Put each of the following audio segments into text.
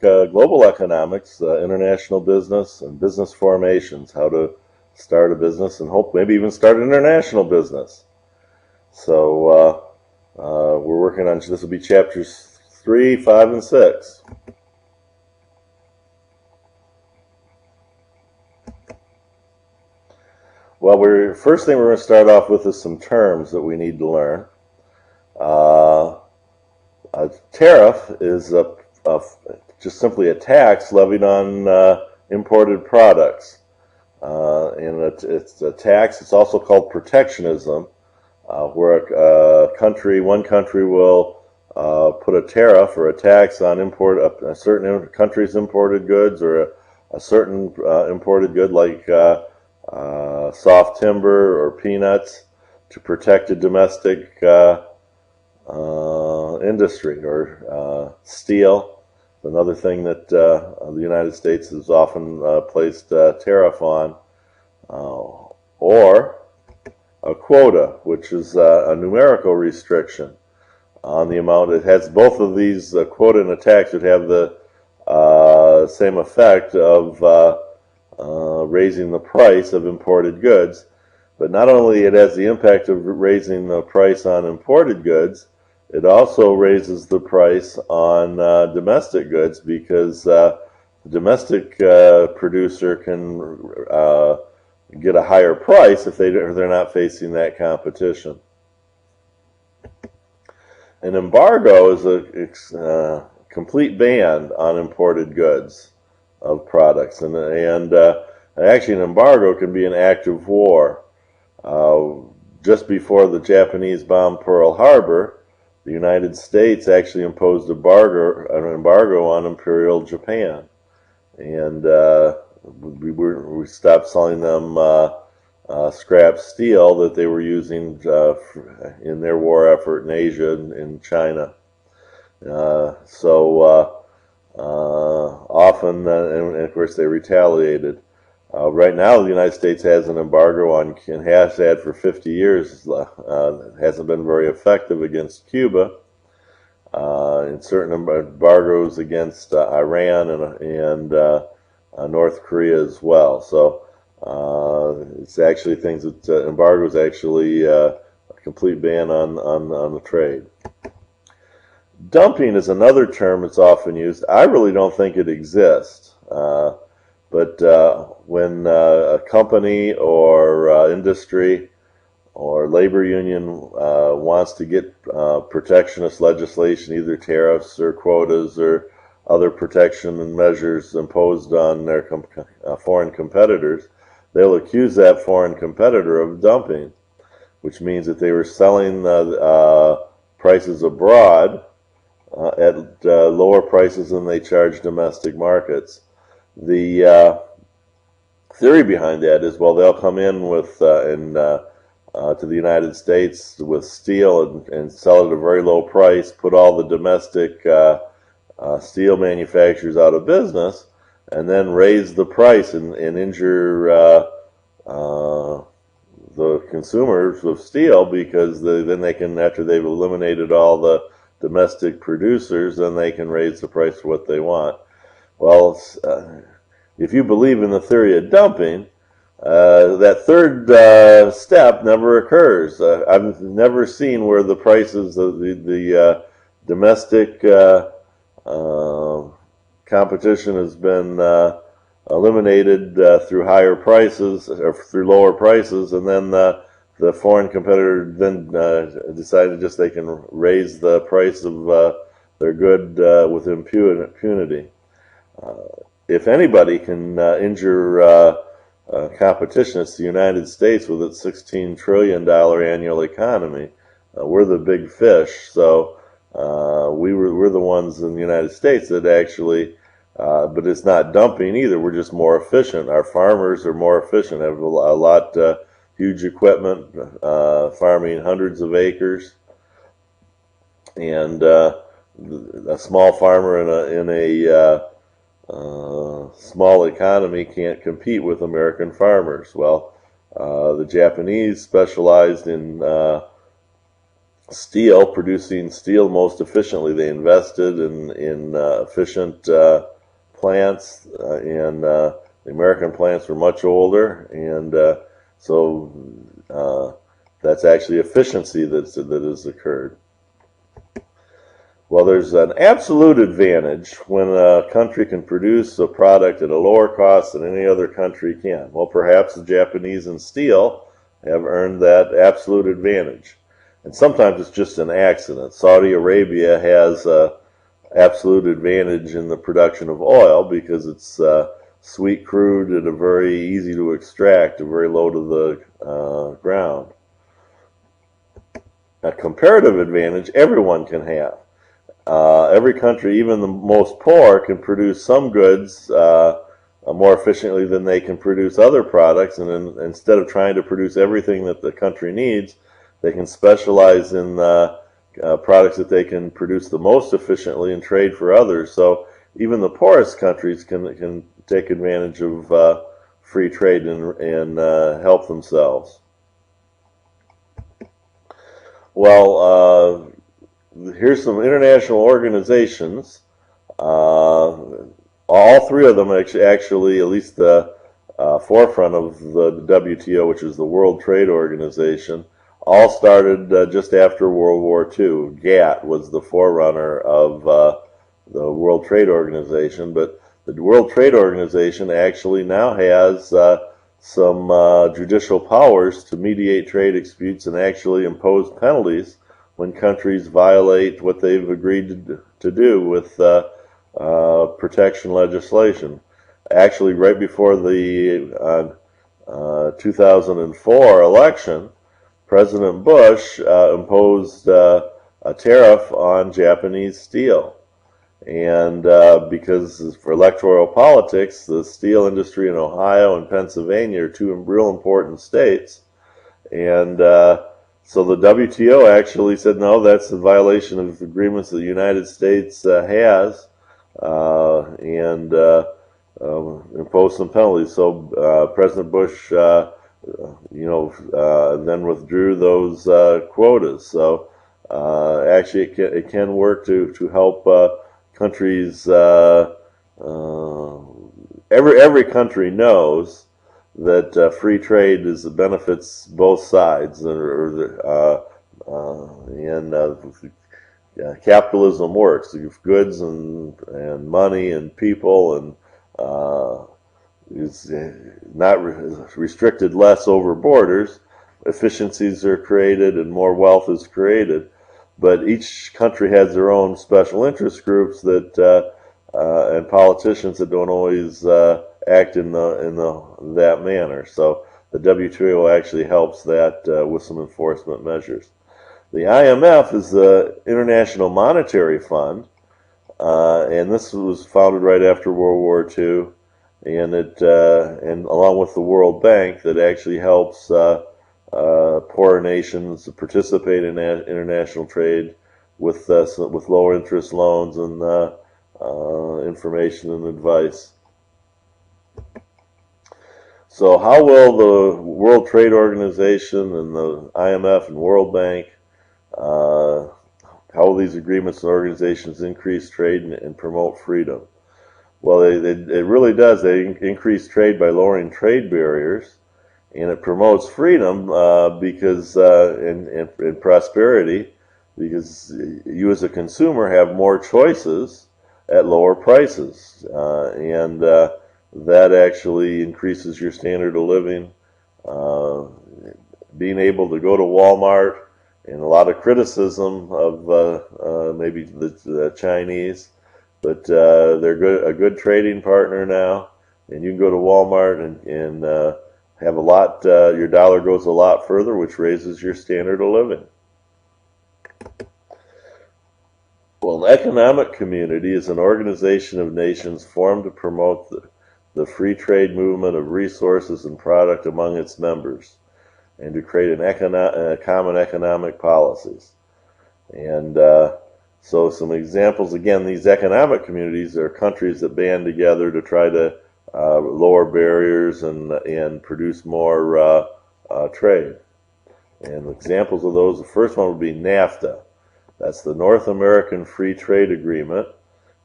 global economics, international business, and business formations, how to start a business and hope maybe even start an international business. So we're working on, this will be chapters 3, 5, and 6. Well, first thing we're going to start off with is some terms that we need to learn. A tariff is just simply a tax levied on imported products. And it's a tax. It's also called protectionism, where one country will put a tariff or a tax on a certain country's imported goods, or a certain imported good like soft timber or peanuts, to protect a domestic industry, or steel. Another thing that the United States has often placed a tariff on, or a quota, which is a numerical restriction on the amount. It has both of these, quota and a tax, would have the same effect of raising the price of imported goods. But not only it has the impact of raising the price on imported goods, it also raises the price on domestic goods, because the domestic producer can get a higher price if they're not facing that competition. An embargo is a complete ban on imported goods of products, and actually an embargo can be an act of war. Just before the Japanese bombed Pearl Harbor, the United States actually imposed an embargo on Imperial Japan, and we stopped selling them scrap steel that they were using in their war effort in Asia and in China. Often, and of course, they retaliated. Right now, the United States has an embargo on, and has had for 50 years. Hasn't been very effective against Cuba, and certain embargoes against Iran and North Korea as well. So it's actually things that embargo is actually a complete ban on the trade. Dumping is another term that's often used. I really don't think it exists. But when a company or industry or labor union wants to get protectionist legislation, either tariffs or quotas or other protection measures imposed on their foreign competitors, they'll accuse that foreign competitor of dumping, which means that they were selling prices abroad at lower prices than they charge domestic markets. The theory behind that is, well, they'll come in with to the United States with steel and sell it at a very low price, put all the domestic steel manufacturers out of business, and then raise the price and injure the consumers of steel, because then they can, after they've eliminated all the domestic producers, then they can raise the price for what they want. Well, if you believe in the theory of dumping, that third step never occurs. I've never seen where the prices of the domestic competition has been eliminated through higher prices or through lower prices, and then the foreign competitor then decided just they can raise the price of their good with impunity. If anybody can injure competition, it's the United States with its $16 trillion annual economy. We're the big fish, so we're the ones in the United States that actually, but it's not dumping either. We're just more efficient. Our farmers are more efficient, have a lot huge equipment, farming hundreds of acres, and a small farmer in a small economy can't compete with American farmers. Well, the Japanese specialized in steel, producing steel most efficiently. They invested in efficient plants, and the American plants were much older, and so that's actually efficiency that has occurred. Well, there's an absolute advantage when a country can produce a product at a lower cost than any other country can. Well, perhaps the Japanese in steel have earned that absolute advantage. And sometimes it's just an accident. Saudi Arabia has absolute advantage in the production of oil because it's sweet crude and a very easy to extract, a very low to the ground. A comparative advantage everyone can have. Every country, even the most poor, can produce some goods more efficiently than they can produce other products. And then, instead of trying to produce everything that the country needs, they can specialize in products that they can produce the most efficiently and trade for others. So even the poorest countries can take advantage of free trade and help themselves. Well, here's some international organizations. All three of them actually, at least the forefront of the WTO, which is the World Trade Organization, all started just after World War II. GATT was the forerunner of the World Trade Organization, but the World Trade Organization actually now has some judicial powers to mediate trade disputes and actually impose penalties when countries violate what they've agreed to do with protection legislation. Actually, right before the 2004 election, President Bush imposed a tariff on Japanese steel. And because for electoral politics, the steel industry in Ohio and Pennsylvania are two real important states. And so the WTO actually said, no, that's a violation of agreements that the United States has, and imposed some penalties. So President Bush, then withdrew those quotas. So actually, it can work to help countries. Every country knows that free trade benefits both sides, capitalism works. If goods and money and people and is not restricted less over borders, efficiencies are created and more wealth is created. But each country has their own special interest groups that and politicians that don't always act in that manner. So the WTO actually helps that with some enforcement measures. The IMF is the International Monetary Fund, and this was founded right after World War II, and and along with the World Bank, that actually helps poorer nations participate in international trade with lower interest loans and information and advice. So how will the World Trade Organization and the IMF and World Bank, how will these agreements and organizations increase trade and promote freedom? Well, it really does. They increase trade by lowering trade barriers, and it promotes freedom because and prosperity, because you as a consumer have more choices at lower prices, and that actually increases your standard of living. Being able to go to Walmart, and a lot of criticism of maybe the Chinese, but they're a good trading partner now, and you can go to Walmart and have a lot. Your dollar goes a lot further, which raises your standard of living. Well, an economic community is an organization of nations formed to promote the free trade movement of resources and product among its members, and to create common economic policies. And so some examples, again, these economic communities are countries that band together to try to lower barriers and produce more trade. And examples of those, the first one would be NAFTA. That's the North American Free Trade Agreement.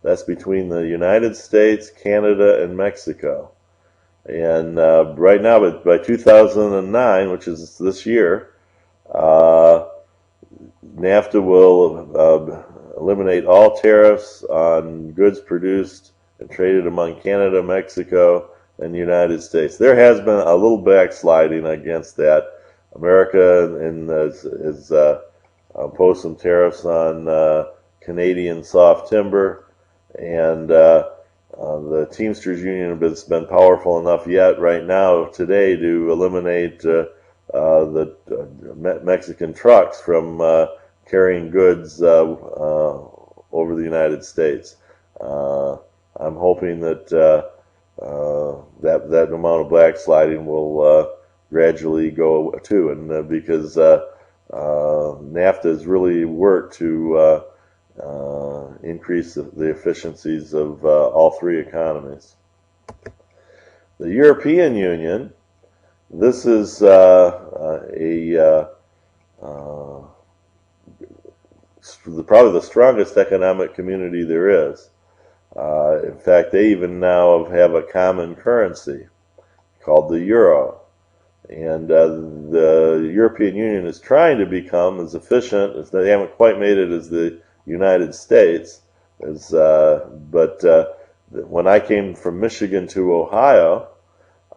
That's between the United States, Canada, and Mexico. And right now, by 2009, which is this year, NAFTA will eliminate all tariffs on goods produced and traded among Canada, Mexico, and the United States. There has been a little backsliding against that. America has imposed some tariffs on Canadian soft timber, and the Teamsters Union has been powerful enough yet right now today to eliminate the Mexican trucks from carrying goods over the United States. I'm hoping that that amount of backsliding will gradually go too, and because NAFTA has really worked to increase the efficiencies of all three economies. The European Union, this is probably the strongest economic community there is. In fact, they even now have a common currency called the euro. And the European Union is trying to become as efficient as they haven't quite made it as the United States. But when I came from Michigan to Ohio,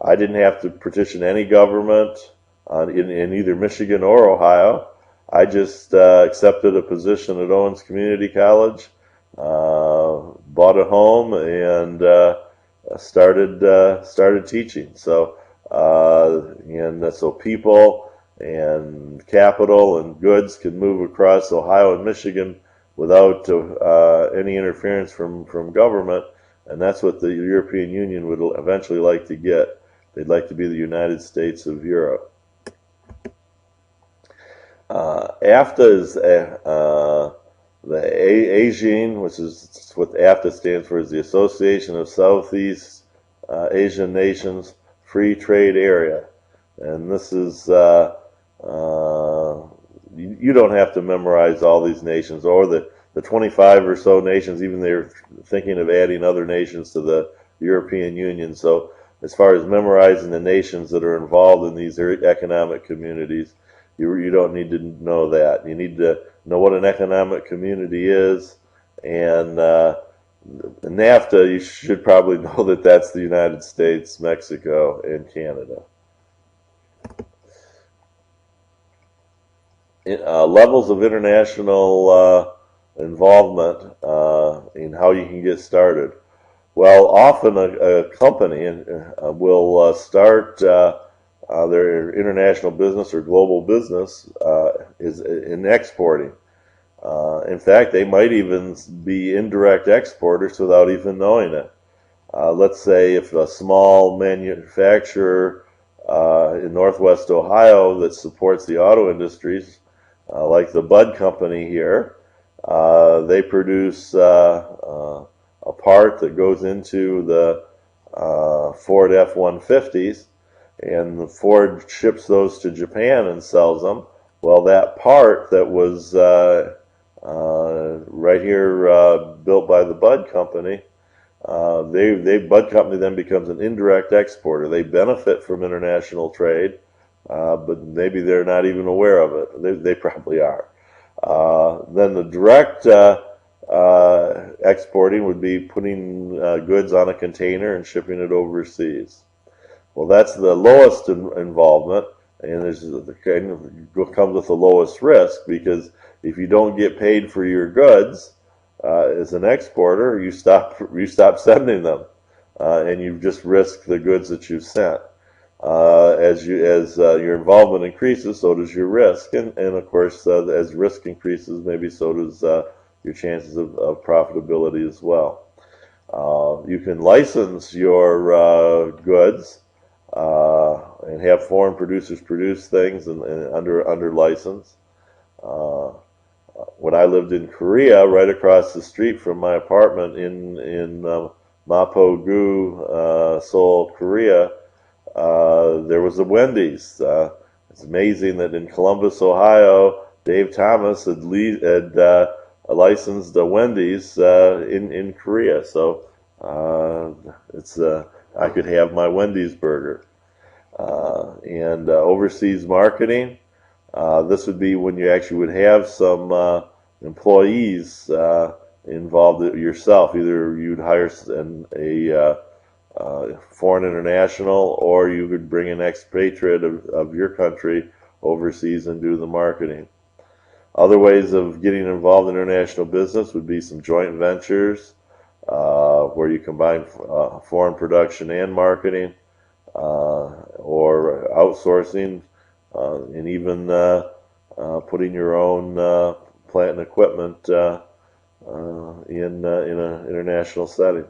I didn't have to petition any government in either Michigan or Ohio. I just accepted a position at Owens Community College, bought a home, and started teaching. So so people and capital and goods can move across Ohio and Michigan without any interference from government, and that's what the European Union would eventually like to get. They'd like to be the United States of Europe. AFTA is the ASEAN, which is what AFTA stands for, is the Association of Southeast Asian Nations Free Trade Area. And this is, you don't have to memorize all these nations, or the 25 or so nations, even they're thinking of adding other nations to the European Union. So as far as memorizing the nations that are involved in these economic communities, you don't need to know that. You need to know what an economic community is, and NAFTA, you should probably know that that's the United States, Mexico, and Canada. Levels of international involvement in how you can get started. Well, often a company will start their international business or global business is in exporting. In fact, they might even be indirect exporters without even knowing it. Let's say if a small manufacturer in Northwest Ohio that supports the auto industries, like the Budd Company here, they produce a part that goes into the Ford F-150s, and the Ford ships those to Japan and sells them. Well, that part that was right here built by the Budd Company, Budd Company then becomes an indirect exporter. They benefit from international trade, but maybe they're not even aware of it. They probably are. Then the direct exporting would be putting goods on a container and shipping it overseas. Well, that's the lowest involvement, and this is the kind of comes with the lowest risk, because if you don't get paid for your goods as an exporter, you stop sending them, and you just risk the goods that you've sent. As your involvement increases, so does your risk, and of course, as risk increases, maybe so does your chances of profitability as well. You can license your goods and have foreign producers produce things and under license. When I lived in Korea, right across the street from my apartment in Mapo-gu, Seoul, Korea, there was a Wendy's, It's amazing that in Columbus, Ohio, Dave Thomas had licensed Wendy's in Korea. So it's I could have my Wendy's burger. And overseas marketing, this would be when you actually would have some employees involved yourself. Either you'd hire a foreign international, or you could bring an expatriate of your country overseas and do the marketing. Other ways of getting involved in international business would be some joint ventures where you combine foreign production and marketing, or outsourcing, and even putting your own plant and equipment in an international setting.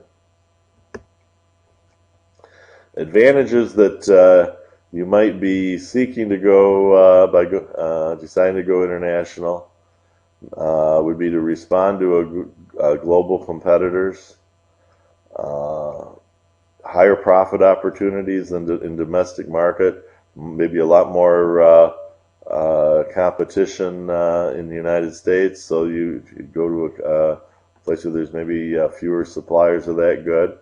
Advantages that you might be seeking to go by deciding to go international would be to respond to global competitors, higher profit opportunities in domestic market, maybe a lot more competition in the United States. So you go to a place where there's maybe fewer suppliers of that good.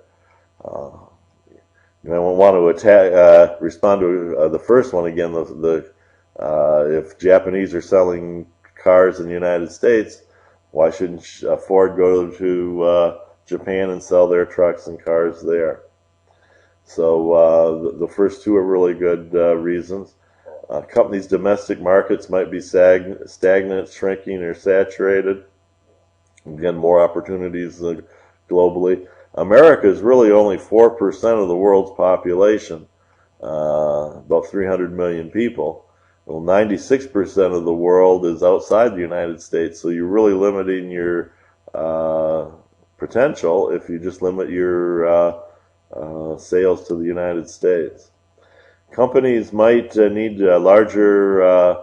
You might want to respond to the first one again. If Japanese are selling cars in the United States, why shouldn't Ford go to Japan and sell their trucks and cars there? So the first two are really good reasons. Companies' domestic markets might be stagnant, shrinking, or saturated. Again, more opportunities globally. America is really only 4% of the world's population, about 300 million people. Well, 96% of the world is outside the United States, so you're really limiting your potential if you just limit your sales to the United States. Companies might need a larger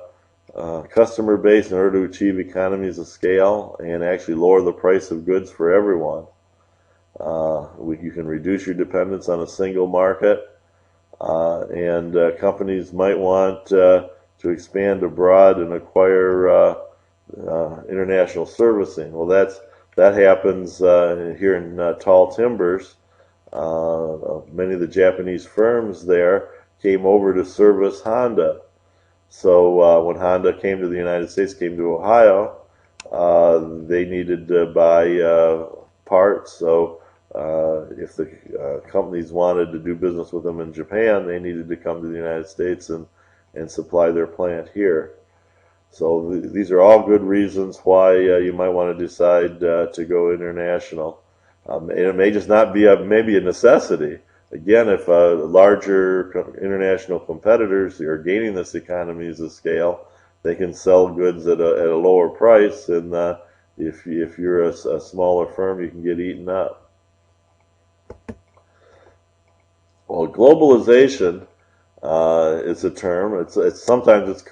customer base in order to achieve economies of scale and actually lower the price of goods for everyone. You can reduce your dependence on a single market, and companies might want to expand abroad and acquire international servicing. Well, that happens here in Tall Timbers. Many of the Japanese firms there came over to service Honda. So when Honda came to the United States, came to Ohio, they needed to buy parts. So if the companies wanted to do business with them in Japan, they needed to come to the United States and supply their plant here. So these are all good reasons why you might want to decide to go international. And it may just not be maybe a necessity. Again, if larger international competitors are gaining this economies of scale, they can sell goods at a lower price, and if you're a smaller firm, you can get eaten up. Well, globalization is a term. It's sometimes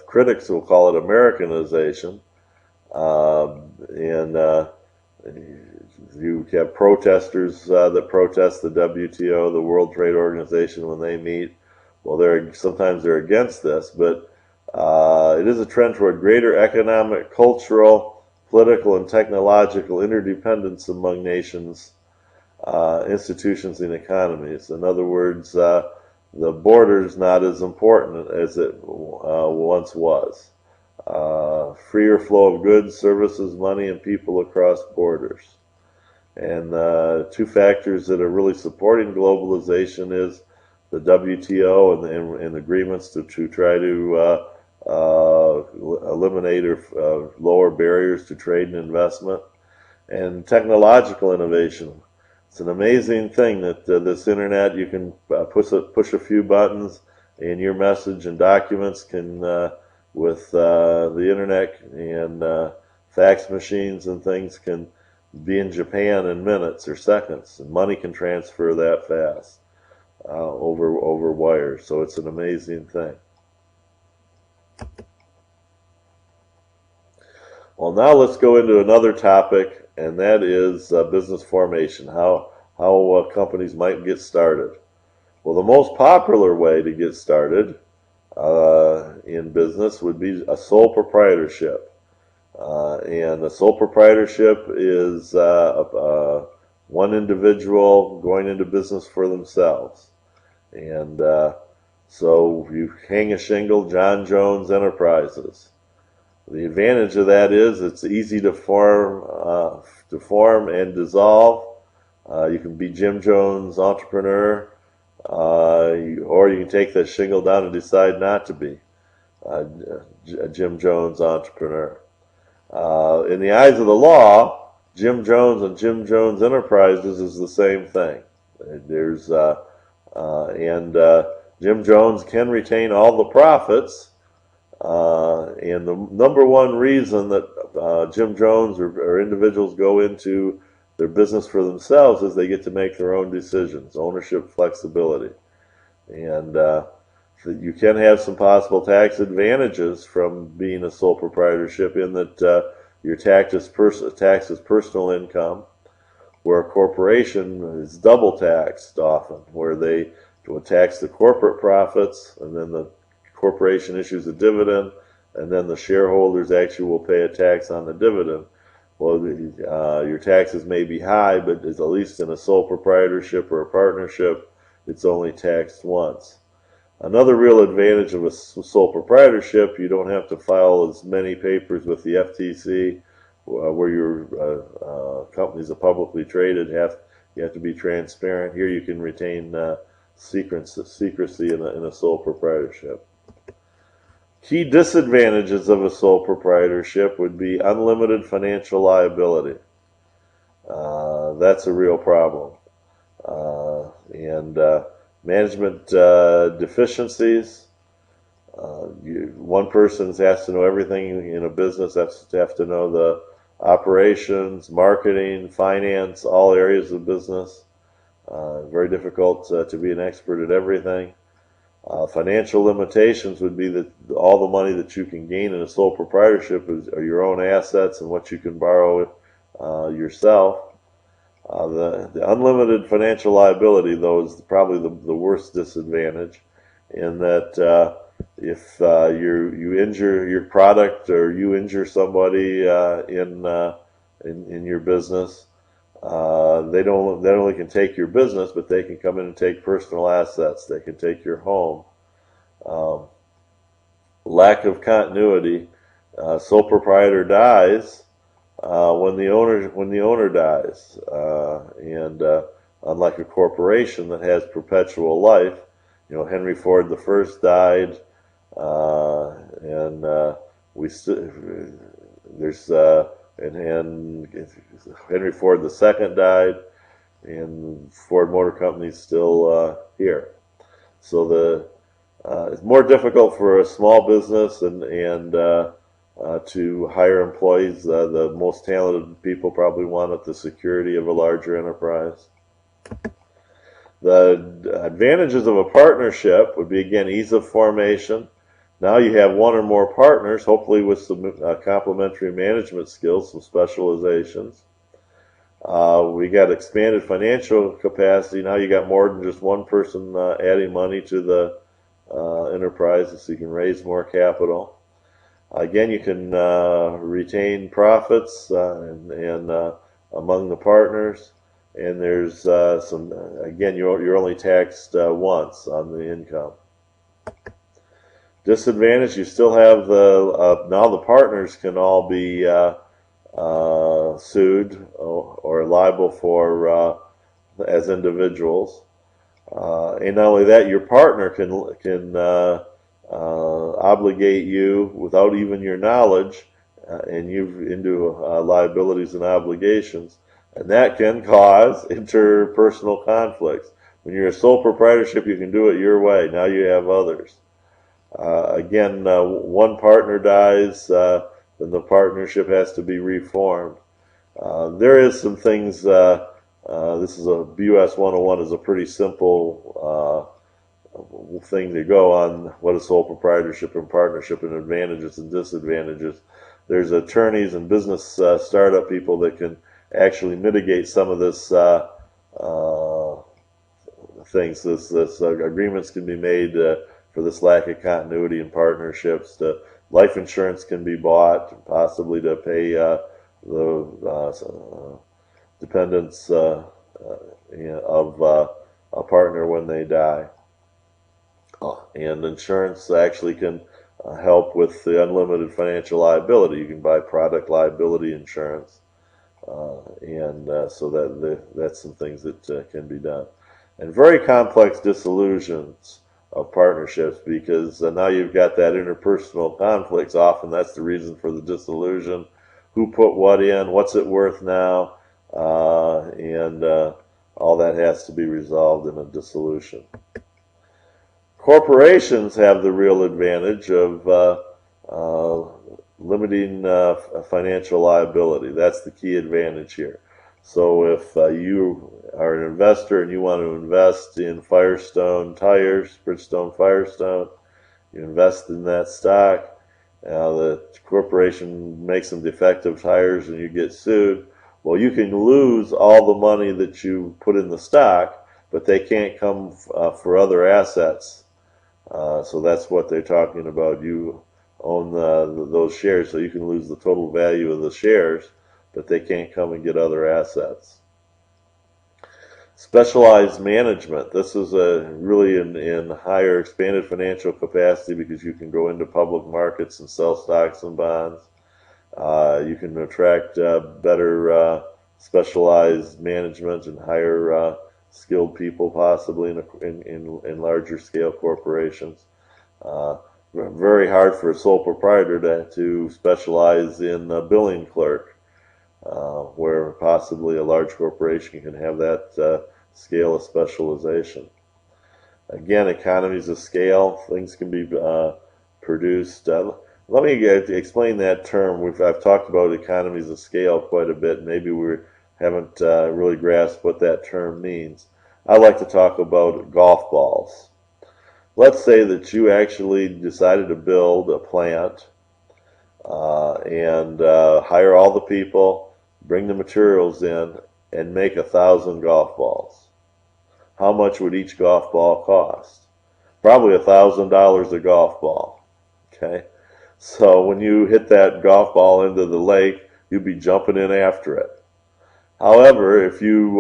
critics will call it Americanization, and you have protesters that protest the WTO, the World Trade Organization, when they meet. Well, sometimes they're against this, but it is a trend toward greater economic, cultural, political, and technological interdependence among nations, institutions, and economies. In other words, the border's not as important as it once was. Freer flow of goods, services, money, and people across borders. And two factors that are really supporting globalization is the WTO and agreements to try to eliminate or lower barriers to trade and investment, and technological innovation. It's an amazing thing that this internet, you can push a few buttons and your message and documents can, with the internet and fax machines and things, can be in Japan in minutes or seconds, and money can transfer that fast over wires. So it's an amazing thing. Well, now let's go into another topic, and that is business formation, how companies might get started. Well, the most popular way to get started in business would be a sole proprietorship. And a sole proprietorship is one individual going into business for themselves. And so you hang a shingle, John Jones Enterprises. The advantage of that is it's easy to form and dissolve. You can be Jim Jones Entrepreneur, or you can take that shingle down and decide not to be a Jim Jones Entrepreneur. In the eyes of the law, Jim Jones and Jim Jones Enterprises is the same thing. Jim Jones can retain all the profits. And the number one reason that Jim Jones or individuals go into their business for themselves is they get to make their own decisions, ownership, flexibility. And you can have some possible tax advantages from being a sole proprietorship in that your tax is personal income, where a corporation is double taxed often, where they will tax the corporate profits, and then the corporation issues a dividend, and then the shareholders actually will pay a tax on the dividend. Well, your taxes may be high, but at least in a sole proprietorship or a partnership, it's only taxed once. Another real advantage of a sole proprietorship, you don't have to file as many papers with the FTC, where your company is publicly traded. You have to be transparent. Here you can retain secrecy in a sole proprietorship. Key disadvantages of a sole proprietorship would be unlimited financial liability. That's a real problem. And management deficiencies. One person has to know everything in a business, has to know the operations, marketing, finance, all areas of business. Very difficult to be an expert at everything. Financial limitations would be that all the money that you can gain in a sole proprietorship are your own assets and what you can borrow yourself. The unlimited financial liability, though, is probably the worst disadvantage, in that if you injure your product or you injure somebody in your business, they not only can take your business, but they can come in and take personal assets. They can take your home. Lack of continuity. Sole proprietor dies when the owner dies, and unlike a corporation that has perpetual life, Henry Ford I died, and Henry Ford II died, and Ford Motor Company is still here. So it's more difficult for a small business and to hire employees. The most talented people probably want the security of a larger enterprise. The advantages of a partnership would be, again, ease of formation. Now you have one or more partners, hopefully with some complementary management skills, some specializations. We got expanded financial capacity. Now you got more than just one person adding money to the enterprise, so you can raise more capital. Again, you can retain profits and among the partners. And there's you're only taxed once on the income. Disadvantage, you still have now the partners can all be sued or liable for as individuals. And not only that, your partner can obligate you without even your knowledge into liabilities and obligations. And that can cause interpersonal conflicts. When you're a sole proprietorship, you can do it your way. Now you have others. One partner dies, then the partnership has to be reformed. There is some things, this is a BUS 101 is a pretty simple thing to go on what is sole proprietorship and partnership and advantages and disadvantages. There's attorneys and business startup people that can actually mitigate some of this things. This agreements can be made for this lack of continuity in partnerships. The life insurance can be bought, possibly to pay the dependents of a partner when they die. And insurance actually can help with the unlimited financial liability. You can buy product liability insurance, so that's some things that can be done. And very complex dissolutions of partnerships, because now you've got that interpersonal conflicts. Often that's the reason for the dissolution. Who put what in? What's it worth now? And all that has to be resolved in a dissolution. Corporations have the real advantage of limiting financial liability. That's the key advantage here. So if you are an investor and you want to invest in Firestone tires, Bridgestone Firestone, you invest in that stock, the corporation makes some defective tires and you get sued. Well, you can lose all the money that you put in the stock, but they can't come for other assets. So that's what they're talking about. You own those shares, so you can lose the total value of the shares, but they can't come and get other assets. Specialized management. This is really in higher expanded financial capacity, because you can go into public markets and sell stocks and bonds. You can attract better specialized management and higher skilled people, possibly in larger scale corporations. Very hard for a sole proprietor to specialize in a billing clerk, where possibly a large corporation can have that scale of specialization. Again, economies of scale, things can be produced. Let me explain that term. I've talked about economies of scale quite a bit. Maybe we haven't really grasped what that term means. I like to talk about golf balls. Let's say that you actually decided to build a plant and hire all the people, bring the materials in, and make 1,000 golf balls. How much would each golf ball cost? Probably $1,000 a golf ball. Okay, so when you hit that golf ball into the lake, you'd be jumping in after it. However, if you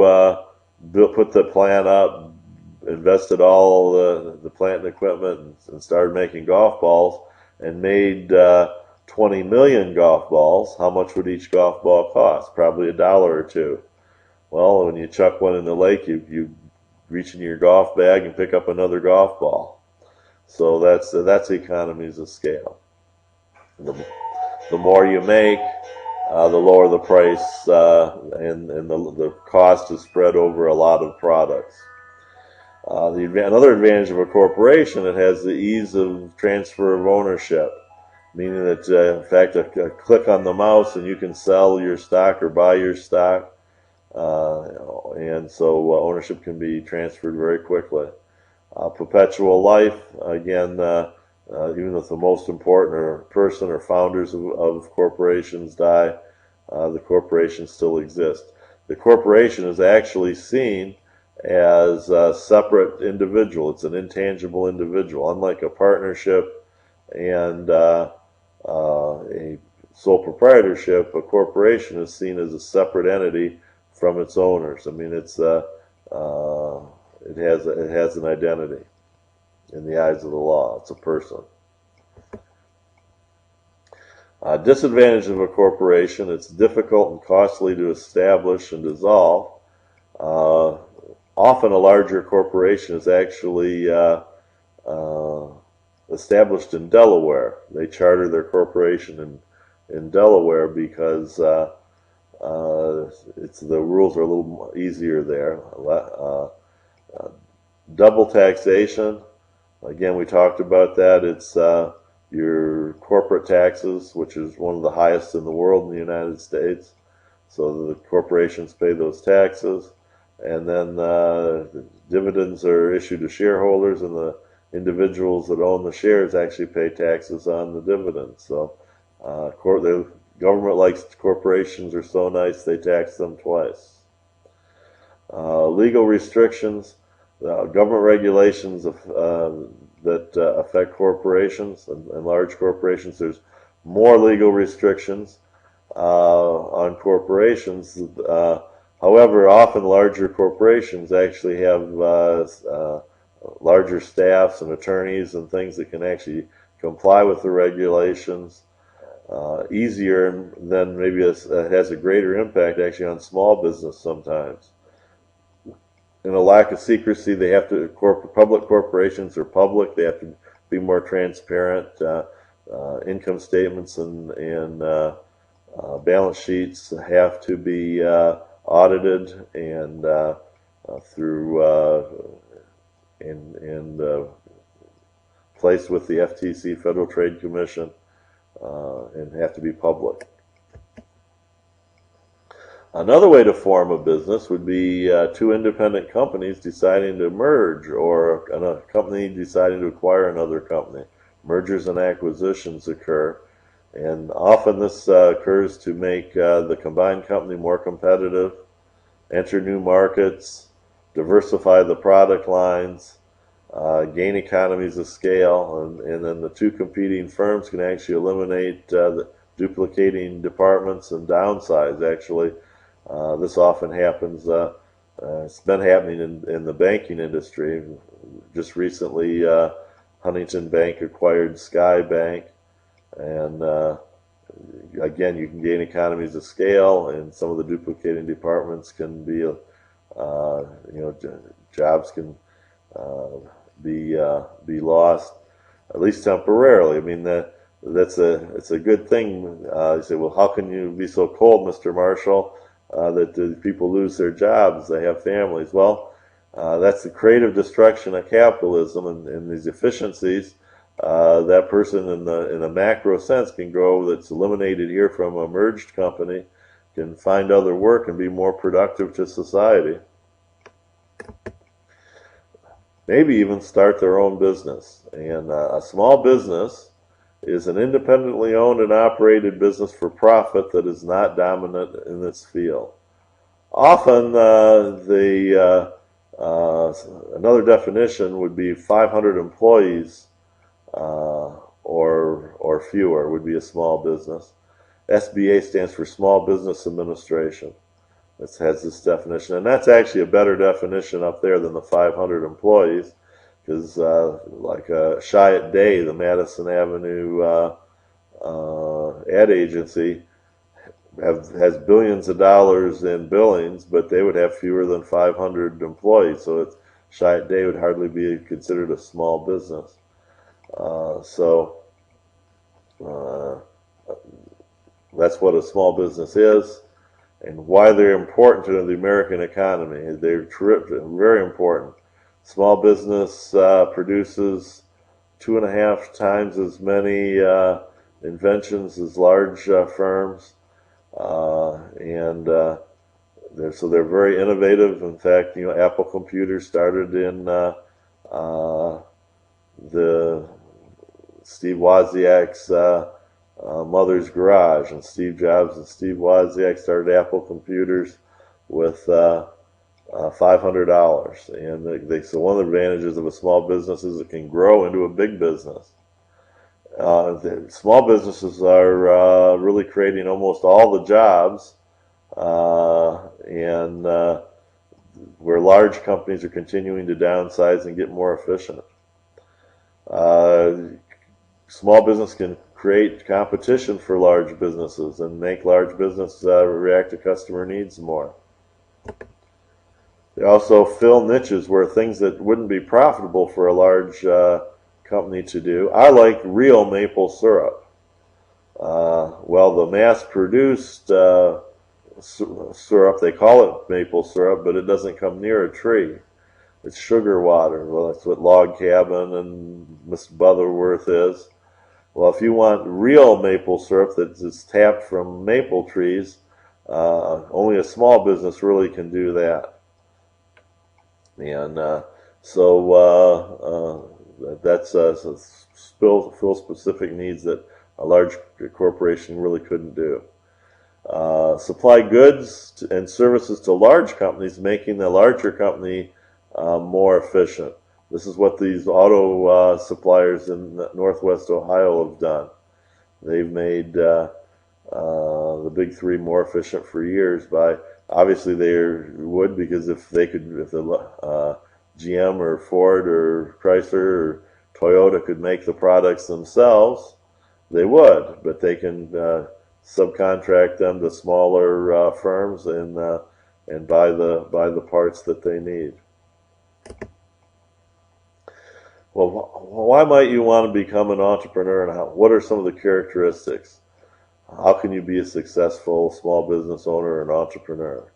put the plant up, invested all the plant and equipment, and started making golf balls, and made 20 million golf balls, how much would each golf ball cost? Probably $1 or $2. Well, when you chuck one in the lake, you reach in your golf bag and pick up another golf ball. So that's economies of scale. The more you make, the lower the price, and the cost is spread over a lot of products. Another advantage of a corporation, it has the ease of transfer of ownership, meaning that, in fact, a click on the mouse and you can sell your stock or buy your stock, and so ownership can be transferred very quickly. Perpetual life, again, even if the most important person or founders of corporations die, the corporation still exists. The corporation is actually seen as a separate individual. It's an intangible individual. Unlike a partnership and a sole proprietorship, a corporation is seen as a separate entity from its owners. I mean, it has an identity in the eyes of the law. It's a person. Disadvantage of a corporation: it's difficult and costly to establish and dissolve. Often a larger corporation is actually established in Delaware. They charter their corporation in Delaware because the rules are a little easier there. Double taxation, again, we talked about that. It's your corporate taxes, which is one of the highest in the world in the United States. So the corporations pay those taxes, and then dividends are issued to shareholders, and the individuals that own the shares actually pay taxes on the dividends. So the government likes corporations are so nice they tax them twice. Legal restrictions, government regulations that affect corporations and large corporations. There's more legal restrictions on corporations. However, often larger corporations actually have larger staffs and attorneys and things that can actually comply with the regulations easier, than maybe has a greater impact actually on small business sometimes. And a lack of secrecy, they have to, public corporations are public, they have to be more transparent. Income statements and balance sheets have to be audited and through and placed with the FTC, Federal Trade Commission, and have to be public. Another way to form a business would be two independent companies deciding to merge, or a company deciding to acquire another company. Mergers and acquisitions occur, and often this occurs to make the combined company more competitive, enter new markets, diversify the product lines, gain economies of scale, and then the two competing firms can actually eliminate the duplicating departments and downsize. Actually, this often happens. It's been happening in the banking industry. Just recently, Huntington Bank acquired Sky Bank, and again, you can gain economies of scale, and some of the duplicating departments can be, jobs can be lost, at least temporarily. I mean, it's a good thing. You say, well, how can you be so cold, Mr. Marshall, that the people lose their jobs? They have families. Well, that's the creative destruction of capitalism, and these efficiencies. That person in a macro sense can grow, that's eliminated here from a merged company, can find other work and be more productive to society. Maybe even start their own business. And a small business is an independently owned and operated business for profit that is not dominant in its field. Often, another definition would be 500 employees or fewer would be a small business. SBA stands for Small Business Administration. It has this definition, and that's actually a better definition up there than the 500 employees, because like Chiat Day, the Madison Avenue ad agency, has billions of dollars in billings, but they would have fewer than 500 employees, so Chiat Day would hardly be considered a small business. That's what a small business is, and why they're important to the American economy. They're terrific, very important. Small business produces 2.5 times as many inventions as large firms, and so they're very innovative. In fact, Apple computers started in the Steve Wozniak's mother's garage, and Steve Jobs and Steve Wozniak started Apple computers with $500. And so one of the advantages of a small business is it can grow into a big business. Small businesses are really creating almost all the jobs, and where large companies are continuing to downsize and get more efficient. Small business can create competition for large businesses and make large business react to customer needs more. They also fill niches where things that wouldn't be profitable for a large company to do. I like real maple syrup. Well, the mass-produced syrup, they call it maple syrup, but it doesn't come near a tree. It's sugar water. Well, that's what Log Cabin and Mr. Butterworth is. Well, if you want real maple syrup that is tapped from maple trees, only a small business really can do that. And that's fill specific needs that a large corporation really couldn't do. Supply goods and services to large companies, making the larger company more efficient. This is what these auto suppliers in Northwest Ohio have done. They've made the big three more efficient for years by, obviously they would, because if the GM or Ford or Chrysler or Toyota could make the products themselves, they would, but they can subcontract them to smaller firms and buy the parts that they need. Well, why might you want to become an entrepreneur, and what are some of the characteristics? How can you be a successful small business owner or an entrepreneur?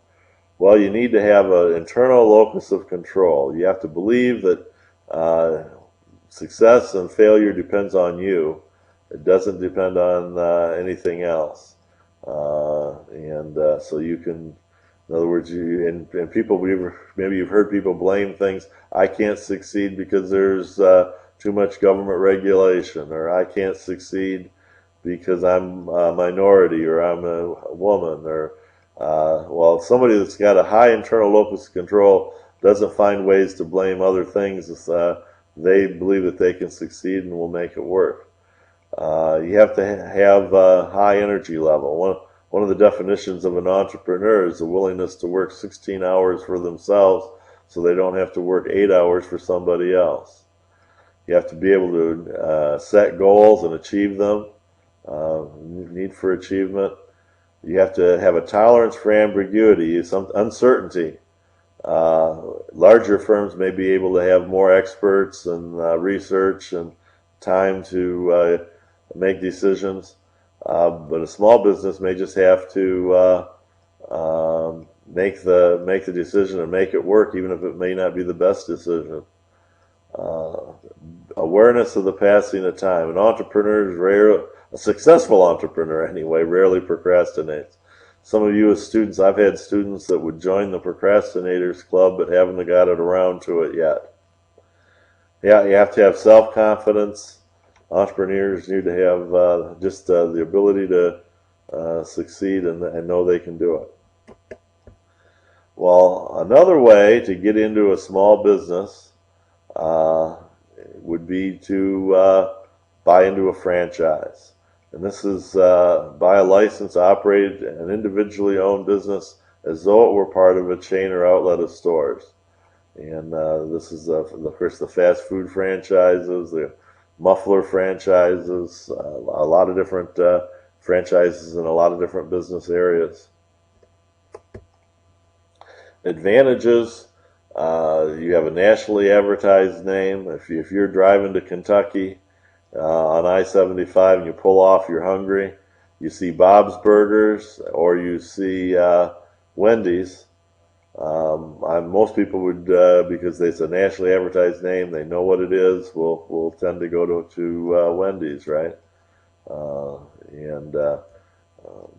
Well, you need to have an internal locus of control. You have to believe that success and failure depends on you. It doesn't depend on anything else. So you can, in other words, and people, maybe you've heard people blame things. I can't succeed because there's too much government regulation, or I can't succeed because I'm a minority, or I'm a woman, or well, somebody that's got a high internal locus of control doesn't find ways to blame other things. They believe that they can succeed and will make it work. You have to have a high energy level. One of the definitions of an entrepreneur is the willingness to work 16 hours for themselves so they don't have to work 8 hours for somebody else. You have to be able to set goals and achieve them. Need for achievement. You have to have a tolerance for ambiguity, some uncertainty. Larger firms may be able to have more experts and research and time to make decisions, but a small business may just have to make the decision and make it work, even if it may not be the best decision. Awareness of the passing of time. A successful entrepreneur anyway, rarely procrastinates. Some of you as students, I've had students that would join the procrastinators club but haven't got it around to it yet. Yeah, you have to have self-confidence. Entrepreneurs need to have just the ability to succeed and know they can do it. Well, another way to get into a small business would be to buy into a franchise. And this is buy a license, operate an individually owned business as though it were part of a chain or outlet of stores. And this is, of course, the fast food franchises, the muffler franchises, a lot of different franchises in a lot of different business areas. Advantages, you have a nationally advertised name. If you're driving to Kentucky on I-75 and you pull off, you're hungry, you see Bob's Burgers or you see Wendy's, most people would, because it's a nationally advertised name, they know what it is, will tend to go to Wendy's, right?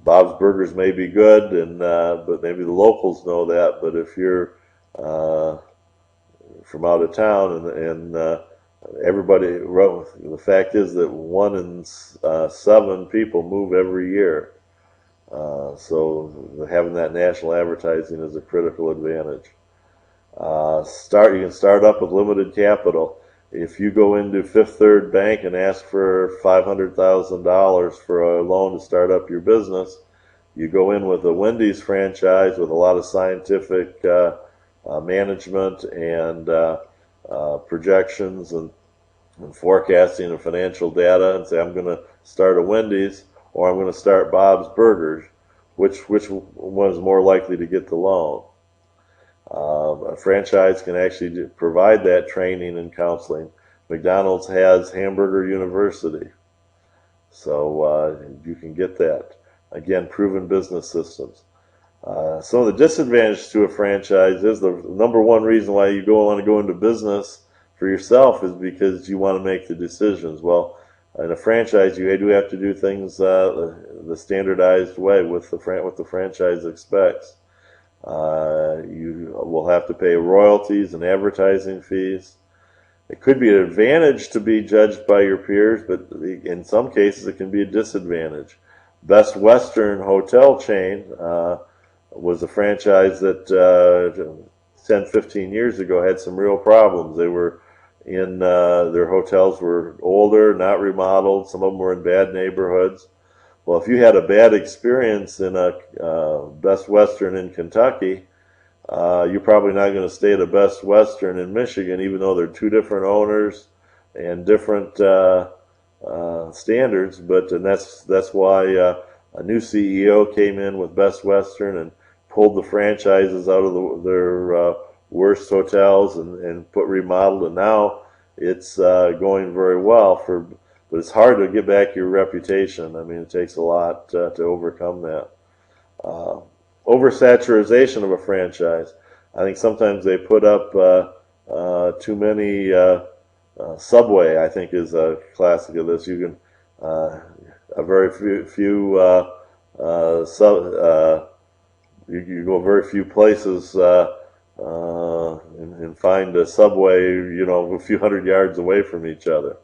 Bob's Burgers may be good, but maybe the locals know that. But if you're from out of town and everybody, the fact is that 1 in 7 people move every year. So having that national advertising is a critical advantage. You can start up with limited capital. If you go into Fifth Third Bank and ask for $500,000 for a loan to start up your business, you go in with a Wendy's franchise with a lot of scientific management and projections and forecasting and financial data, and say, I'm going to start a Wendy's or I'm going to start Bob's Burgers. Which one is more likely to get the loan? A franchise can actually provide that training and counseling. McDonald's has Hamburger University, so you can get that. Again, proven business systems. Some of the disadvantages to a franchise is the number one reason why you want to go into business for yourself is because you want to make the decisions. Well, in a franchise, you do have to do things the standardized way with what the franchise expects. You will have to pay royalties and advertising fees. It could be an advantage to be judged by your peers, but in some cases it can be a disadvantage. Best Western hotel chain was a franchise that 10, 15 years ago had some real problems. They were in their hotels were older, not remodeled. Some of them were in bad neighborhoods. Well, if you had a bad experience in a Best Western in Kentucky, you're probably not going to stay at a Best Western in Michigan, even though they're two different owners and different standards. And that's why a new CEO came in with Best Western and pulled the franchises out of their worst hotels and put remodeled. And now it's going very well but it's hard to get back your reputation. I mean, it takes a lot to overcome that. Oversaturation of a franchise. I think sometimes they put up too many. Subway, I think, is a classic of this. You can a very few you go very few places and find a Subway, a few hundred yards away from each other.